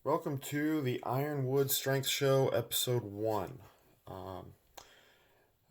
Welcome to the Ironwood Strength Show, episode one. Um,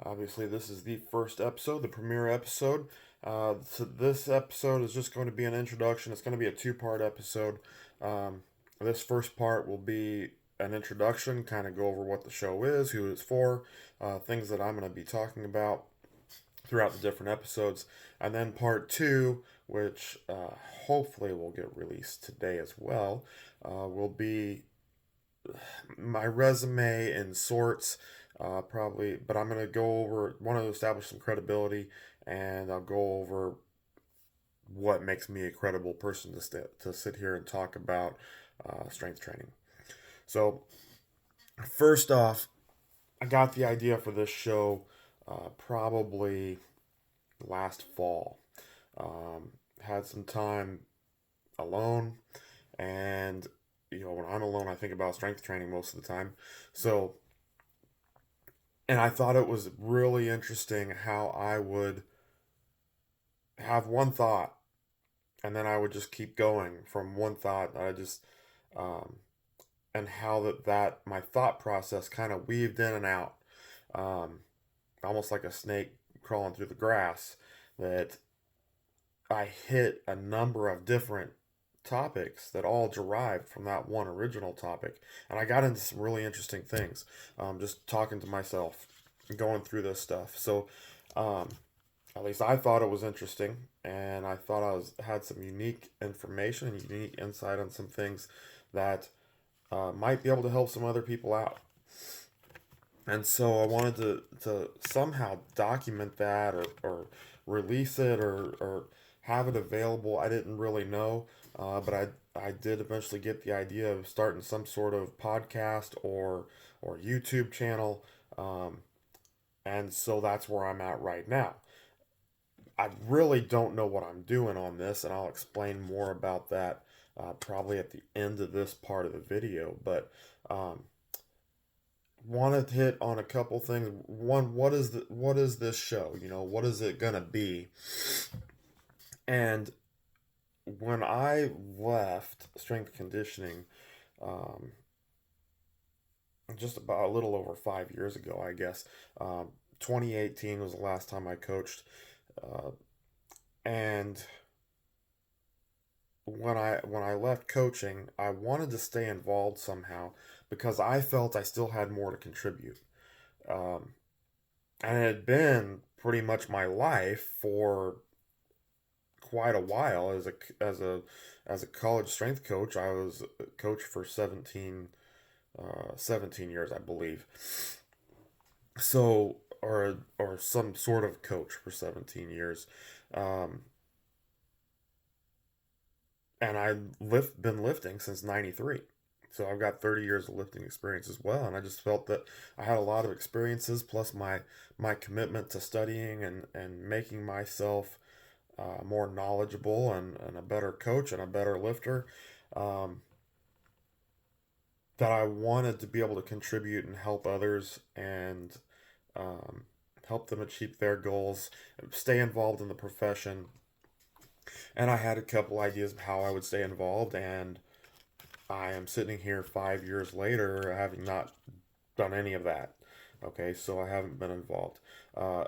Obviously, this is the first episode, the premiere episode. So this episode is just going to be an introduction. It's going to be a two-part episode. Um, this first part will be an introduction, kind of go over what the show is, who it's for, things that I'm going to be talking about throughout the different episodes. And then part two, which hopefully will get released today as well, will be my resume in sorts, probably, but I'm going to go over, want to establish some credibility, and I'll go over what makes me a credible person to sit here and talk about strength training. So, first off, I got the idea for this show probably last fall. Had some time alone, and when I'm alone, I think about strength training most of the time. So, and I thought it was really interesting how I would have one thought and then I would just keep going from one thought. Um, and how that my thought process kind of weaved in and out, um, almost like a snake crawling through the grass. That I hit a number of different topics that all derived from that one original topic. And I got into some really interesting things, just talking to myself, going through this stuff. So, um, at least I thought it was interesting, and I thought had some unique information and unique insight on some things that might be able to help some other people out. And so I wanted to somehow document that, or release it, or have it available. I didn't really know, but I did eventually get the idea of starting some sort of podcast or YouTube channel, and so that's where I'm at right now. I really don't know what I'm doing on this, and I'll explain more about that probably at the end of this part of the video. But um, wanted to hit on a couple things. One, what is this show? What is it gonna be? And when I left strength conditioning, um, just about a little over 5 years ago, I guess. 2018 was the last time I coached, uh, and when I left coaching, I wanted to stay involved somehow because I felt I still had more to contribute. Um, and it had been pretty much my life for quite a while as a college strength coach. I was a coach for 17 years, I believe. So, or some sort of coach for 17 years. Um, and been lifting since 93. So I've got 30 years of lifting experience as well, and I just felt that I had a lot of experiences plus my commitment to studying and making myself more knowledgeable and a better coach and a better lifter, um, that I wanted to be able to contribute and help others, and um, help them achieve their goals, stay involved in the profession. And I had a couple ideas of how I would stay involved, and I am sitting here 5 years later having not done any of that. Okay, so I haven't been involved. Uh,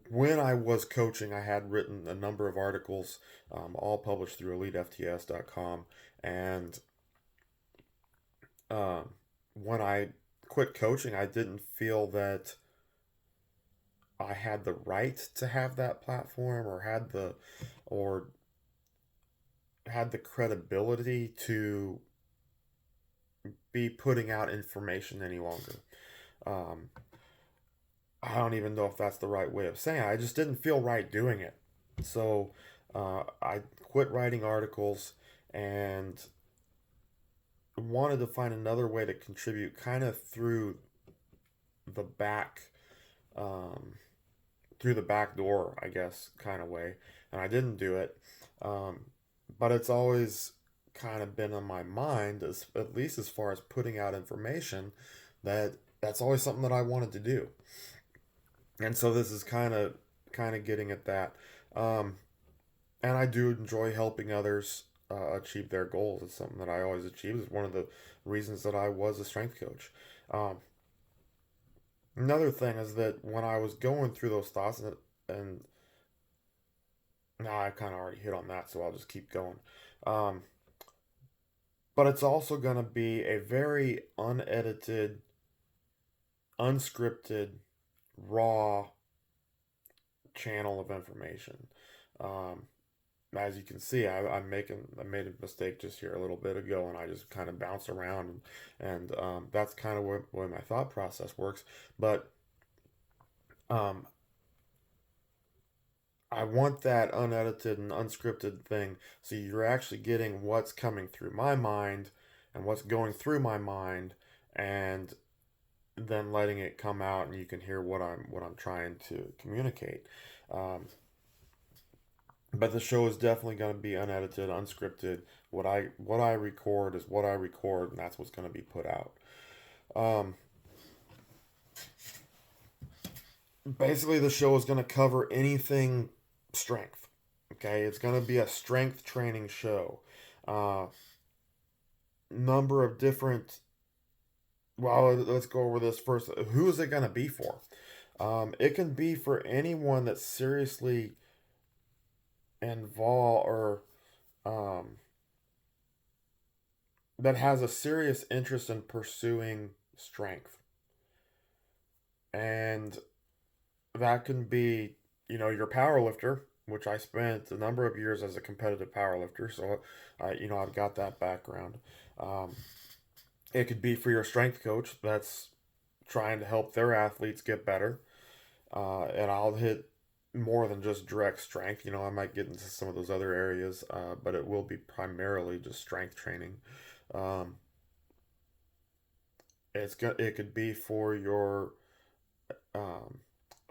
when I was coaching, I had written a number of articles, all published through EliteFTS.com. And when I quit coaching, I didn't feel that I had the right to have that platform, or had the credibility to be putting out information any longer. Um, I don't even know if that's the right way of saying it. I just didn't feel right doing it. So I quit writing articles and wanted to find another way to contribute kind of the back, um, through the back door, I guess, kind of way. And I didn't do it. Um, but it's always kind of been on my mind, at least as far as putting out information, that's always something that I wanted to do. And so this is kind of getting at that. Um, and I do enjoy helping others. achieve their goals. It's something that I always achieve. It's one of the reasons that I was a strength coach. Um, Another thing is that when I was going through those thoughts, and now I kind of already hit on that, so I'll just keep going. Um, but it's also going to be a very unedited, unscripted, raw channel of information. Um, as you can see, I made a mistake just here a little bit ago, and I just kind of bounce around, and that's kind of where my thought process works. But um, I want that unedited and unscripted thing, so you're actually getting what's coming through my mind and what's going through my mind, and then letting it come out, and you can hear what I'm trying to communicate. Um, but the show is definitely going to be unedited, unscripted. What I record is what I record, and that's what's going to be put out. Um, Basically, the show is going to cover anything strength. Okay, it's going to be a strength training show. Uh, Number of different. Well, let's go over this first. Who is it going to be for? It can be for anyone that's seriously involved or um, that has a serious interest in pursuing strength. And that can be, your power lifter, which I spent a number of years as a competitive power lifter, so I've got that background. Um, it could be for your strength coach that's trying to help their athletes get better, and I'll hit more than just direct strength. I might get into some of those other areas, but it will be primarily just strength training. Um, it could be um,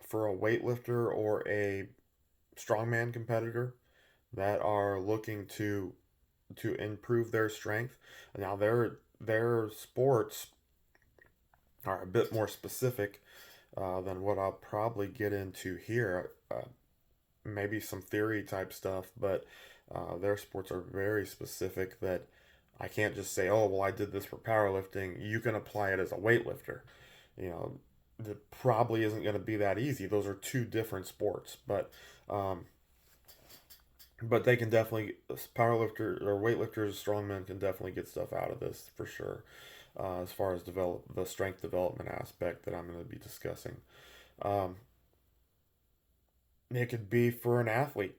for a weightlifter or a strongman competitor that are looking to improve their strength. Now their sports are a bit more specific than what I'll probably get into here. Maybe some theory type stuff, but their sports are very specific that I can't just say, oh, well, I did this for powerlifting. You can apply it as a weightlifter. You know, it probably isn't going to be that easy. Those are two different sports, um, but they can definitely powerlifters or weightlifters, strongmen can definitely get stuff out of this for sure. As far as develop the strength development aspect that I'm going to be discussing, um, it could be for an athlete.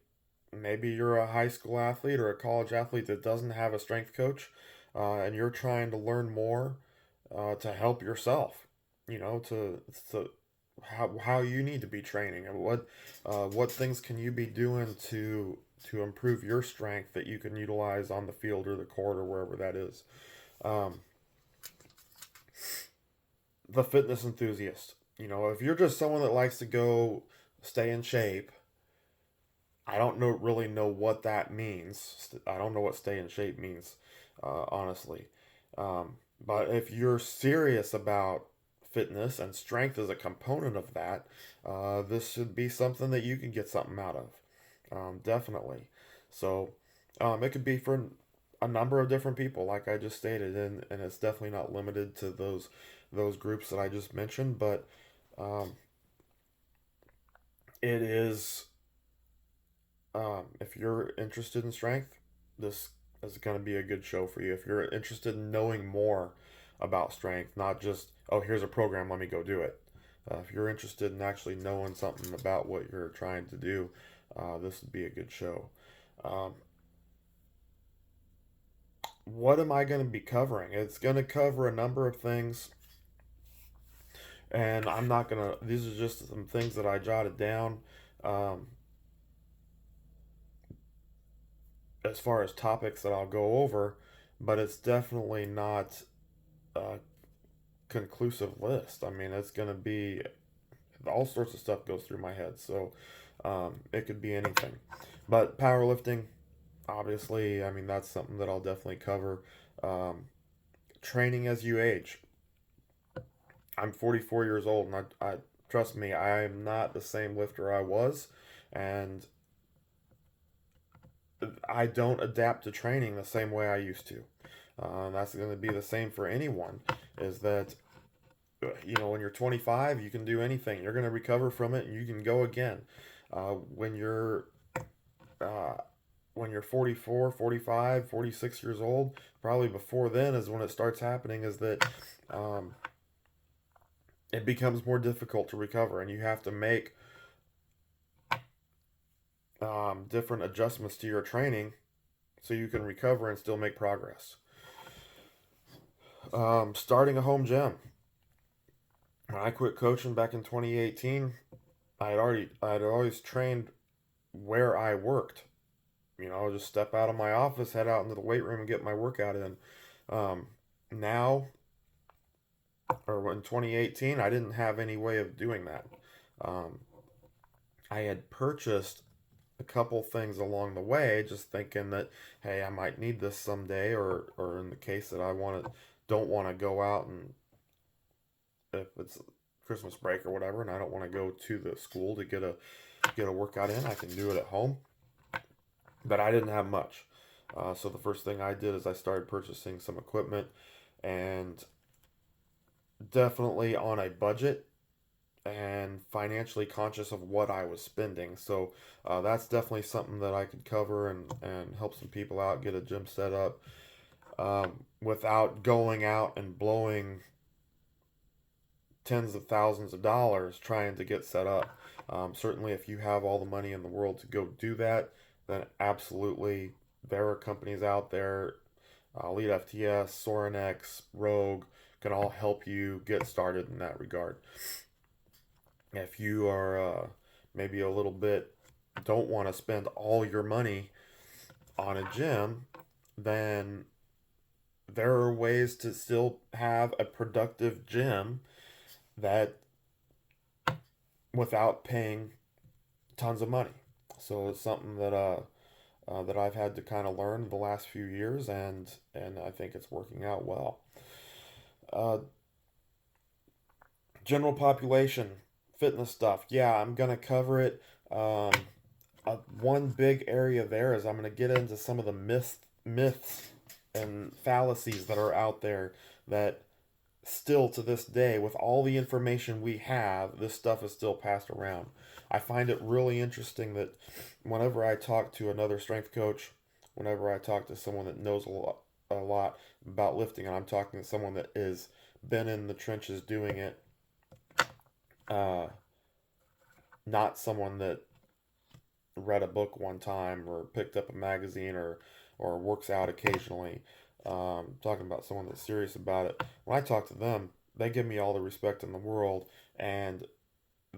Maybe you're a high school athlete or a college athlete that doesn't have a strength coach, and you're trying to learn more to help yourself. To how you need to be training and what things can you be doing to improve your strength that you can utilize on the field or the court or wherever that is. Um, the fitness enthusiast. If you're just someone that likes to go stay in shape, I don't really know what that means. I don't know what stay in shape means, honestly. But if you're serious about fitness and strength is a component of that, this should be something that you can get something out of. Definitely. So, it could be for a number of different people, like I just stated, and it's definitely not limited to those groups that I just mentioned, but um, it is. If you're interested in strength, this is going to be a good show for you. If you're interested in knowing more about strength, not just, oh, here's a program, let me go do it. If you're interested in actually knowing something about what you're trying to do, this would be a good show. Um, what am I going to be covering? It's going to cover a number of things, and I'm not going to, these are just some things that I jotted down. Um, as far as topics that I'll go over, but it's definitely not a conclusive list. I mean, it's going to be all sorts of stuff goes through my head, so it could be anything. But powerlifting, obviously, I mean, that's something that I'll definitely cover. Um, Training as you age. I'm 44 years old, and I trust me, I am not the same lifter I was, and I don't adapt to training the same way I used to. That's going to be the same for anyone. Is that when you're 25, you can do anything. You're going to recover from it, and you can go again. When you're uh, when you're 44, 45, 46 years old, probably before then is when it starts happening. Is that um, it becomes more difficult to recover, and you have to make different adjustments to your training so you can recover and still make progress. Starting a home gym. When I quit coaching back in 2018, I'd always trained where I worked. Just step out of my office, head out into the weight room, and get my workout in. Um, Now, or in 2018, I didn't have any way of doing that. Um, I had purchased a couple things along the way, just thinking that, hey, I might need this someday, or in the case that don't want to go out, and if it's Christmas break or whatever, and I don't want to go to the school to get a workout in, I can do it at home. But I didn't have much. So the first thing I did is I started purchasing some equipment, and definitely on a budget and financially conscious of what I was spending. So that's definitely something that I could cover and help some people out, get a gym set up without going out and blowing tens of thousands of dollars trying to get set up. Certainly, if you have all the money in the world to go do that, then absolutely there are companies out there, Elite FTS, Sorinex, Rogue, can all help you get started in that regard. If you are maybe a little bit don't want to spend all your money on a gym, then there are ways to still have a productive gym that without paying tons of money. So it's something that I've had to kind of learn the last few years, and I think it's working out well. Uh, General population fitness stuff. Yeah, I'm gonna cover it. Um, One big area there is I'm gonna get into some of the myths and fallacies that are out there that still to this day, with all the information we have, this stuff is still passed around. I find it really interesting that whenever I talk to another strength coach, whenever I talk to someone that knows a lot about lifting, and I'm talking to someone that is been in the trenches doing it, uh, not someone that read a book one time or picked up a magazine or works out occasionally. Talking about someone that's serious about it. When I talk to them, they give me all the respect in the world, and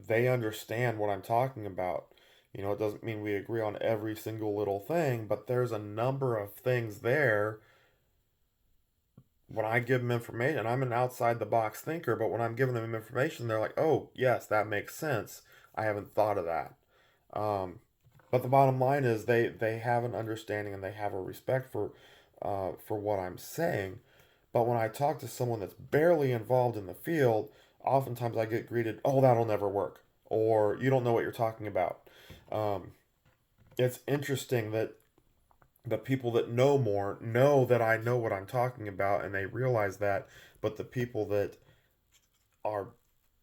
they understand what I'm talking about. It doesn't mean we agree on every single little thing, but there's a number of things there. When I give them information, I'm an outside the box thinker, but when I'm giving them information, they're like, oh, yes, that makes sense. I haven't thought of that. Um, but the bottom line is they have an understanding and they have a respect for what I'm saying. But when I talk to someone that's barely involved in the field, oftentimes I get greeted, oh, that'll never work, or you don't know what you're talking about. Um, it's interesting that the people that know more know that I know what I'm talking about and they realize that, but the people that are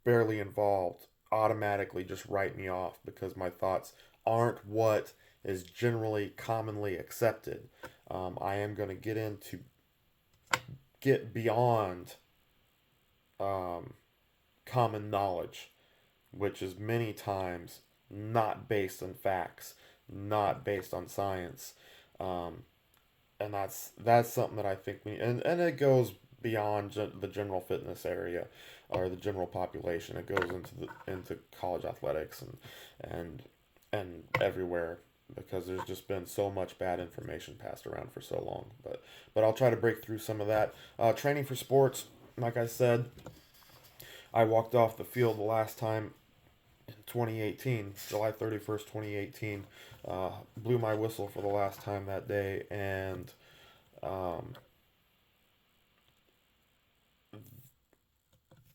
barely involved automatically just write me off because my thoughts aren't what is generally commonly accepted. I am going to get beyond um, common knowledge, which is many times not based on facts, not based on science. Um, and that's something that I think and it goes beyond the general fitness area or the general population. It goes into college athletics and and everywhere because there's just been so much bad information passed around for so long. But I'll try to break through some of that. Training for sports, like I said, I walked off the field the last time in 2018, July 31st, 2018. Blew my whistle for the last time that day, and um,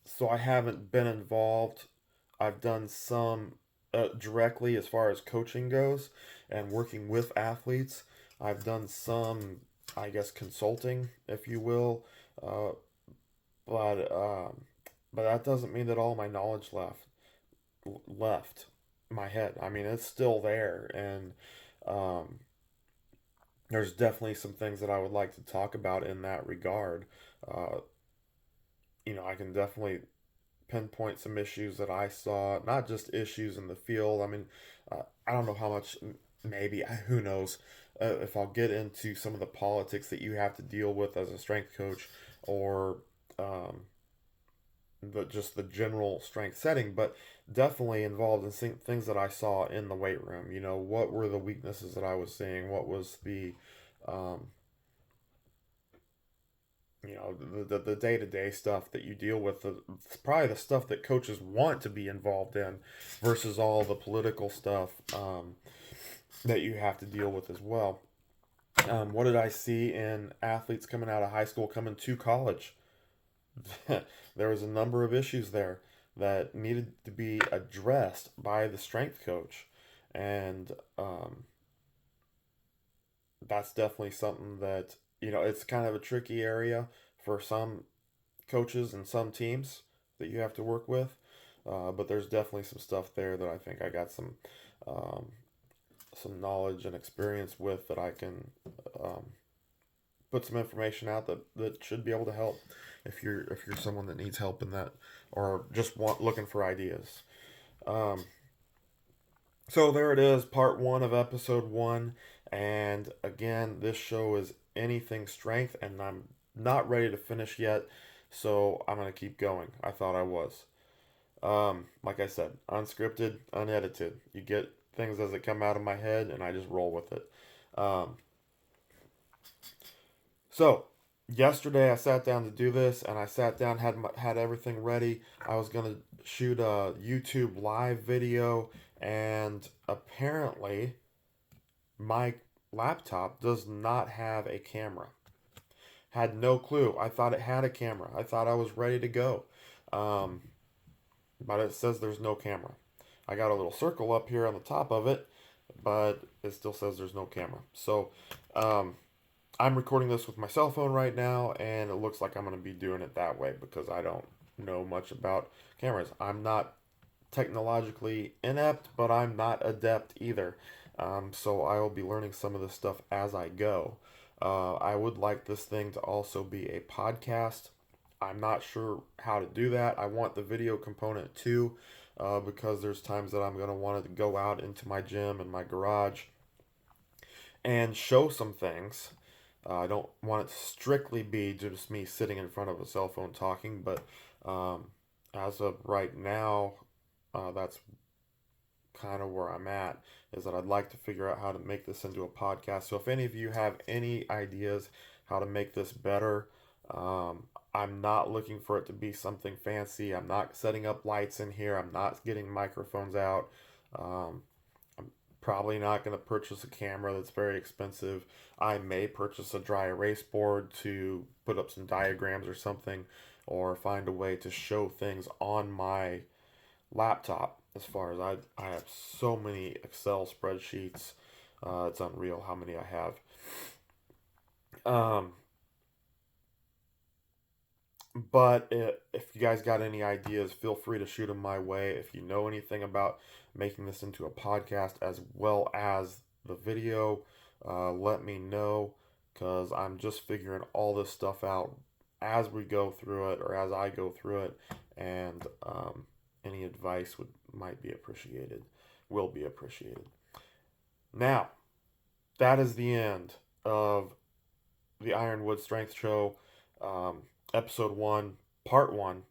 so I haven't been involved. I've done some directly as far as coaching goes and working with athletes. I've done some, I guess, consulting, if you will, uh, but that doesn't mean that all my knowledge left my head. I mean, it's still there, and um, there's definitely some things that I would like to talk about in that regard. Uh, I can definitely pinpoint some issues that I saw, not just issues in the field. I mean, I don't know how much, maybe, who knows, if I'll get into some of the politics that you have to deal with as a strength coach, or um, just the general strength setting, but definitely involved in things that I saw in the weight room. What were the weaknesses that I was seeing? What was um, the day-to-day stuff that you deal with, it's probably the stuff that coaches want to be involved in versus all the political stuff that you have to deal with as well. What did I see in athletes coming out of high school coming to college? There was a number of issues there that needed to be addressed by the strength coach, and that's definitely something that it's kind of a tricky area for some coaches and some teams that you have to work with. But there's definitely some stuff there that I think I got um, some knowledge and experience with, that I can um, put some information out that should be able to help if you're someone that needs help in that, or just looking for ideas. Um, so there it is, part one of episode one. And again, this show is anything strength, and I'm not ready to finish yet, so I'm gonna keep going. I thought I was. Like I said, unscripted, unedited. You get things as they come out of my head, and I just roll with it. Um, so yesterday I sat down to do this, and I sat down, had everything ready. I was gonna shoot a YouTube live video, and apparently my laptop does not have a camera. Had no clue. I thought it had a camera. I thought I was ready to go. Um, but it says there's no camera. I got a little circle up here on the top of it, but it still says there's no camera. So um, I'm recording this with my cell phone right now, and it looks like I'm going to be doing it that way because I don't know much about cameras. I'm not technologically inept, but I'm not adept either. So I will be learning some of this stuff as I go. I would like this thing to also be a podcast. I'm not sure how to do that. I want the video component too, because there's times that I'm going to want to go out into my gym and my garage and show some things. I don't want it to strictly be just me sitting in front of a cell phone talking, but as of right now, that's kind of where I'm at, is that I'd like to figure out how to make this into a podcast. So if any of you have any ideas how to make this better, I'm not looking for it to be something fancy. I'm not setting up lights in here. I'm not getting microphones out. Um, I'm probably not going to purchase a camera that's very expensive. I may purchase a dry erase board to put up some diagrams or something, or find a way to show things on my laptop. As far as I have so many Excel spreadsheets, it's unreal how many I have. Um, but if you guys got any ideas, feel free to shoot them my way. If you know anything about making this into a podcast as well as the video, let me know, because I'm just figuring all this stuff out as we go through it, or as I go through it, and any advice might be appreciated, will be appreciated. Now, that is the end of the Ironwood Strength Show, episode one, part one.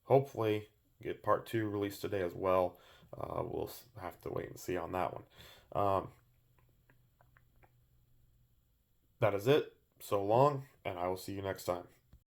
Hopefully, get part two released today as well. We'll have to wait and see on that one. That is it. So long, and I will see you next time.